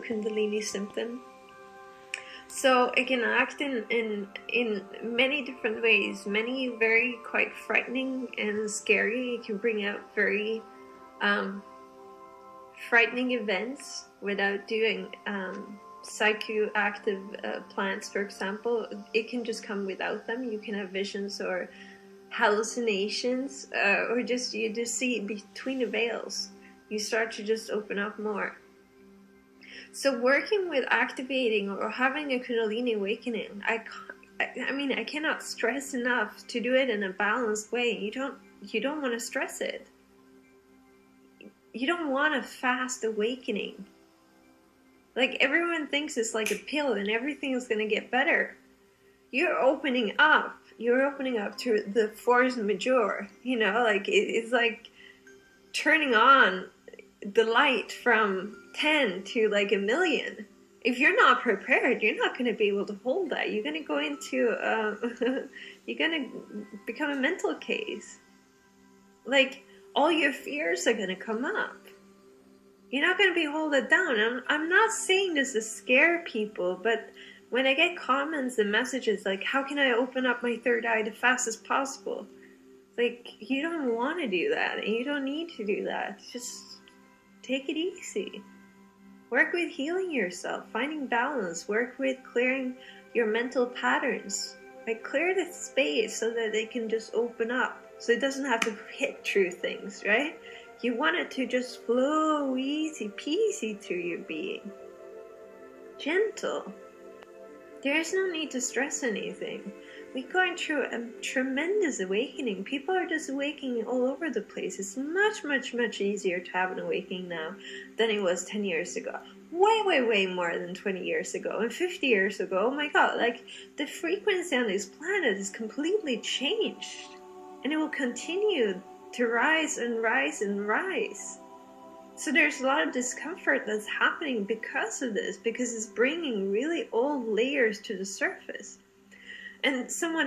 Kundalini symptom. So it can act in many different ways, many very quite frightening and scary. It can bring out very frightening events without doing psychoactive plants, for example. It can just come without them. You can have visions or hallucinations, or just you just see between the veils. You start to just open up more. So working with activating or having a Kundalini awakening, I mean, I cannot stress enough to do it in a balanced way. You don't want to stress it. You don't want a fast awakening. Like, everyone thinks it's like a pill and everything is going to get better. You're opening up. You're opening up to the force majeure. You know, like it's like turning on the light from 10 to like 1,000,000. If you're not prepared, you're not going to be able to hold that. You're going to go into you're going to become a mental case. Like, all your fears are going to come up. You're not going to be holding down. I'm not saying this to scare people, but when I get comments and messages like, how can I open up my third eye the fastest possible? Like, you don't want to do that, and you don't need to do that. Just take it easy. Work with healing yourself, finding balance. Work with clearing your mental patterns. Like, clear the space so that they can just open up. So it doesn't have to hit through things, right? You want it to just flow easy peasy through your being. Gentle. There is no need to stress anything. We're going through a tremendous awakening. People are just awakening all over the place. It's much, much, much easier to have an awakening now than it was 10 years ago. Way, way, way more than 20 years ago and 50 years ago. Oh my God, like, the frequency on this planet is completely changed. And it will continue to rise and rise and rise. So there's a lot of discomfort that's happening because of this, because it's bringing really old layers to the surface. And someone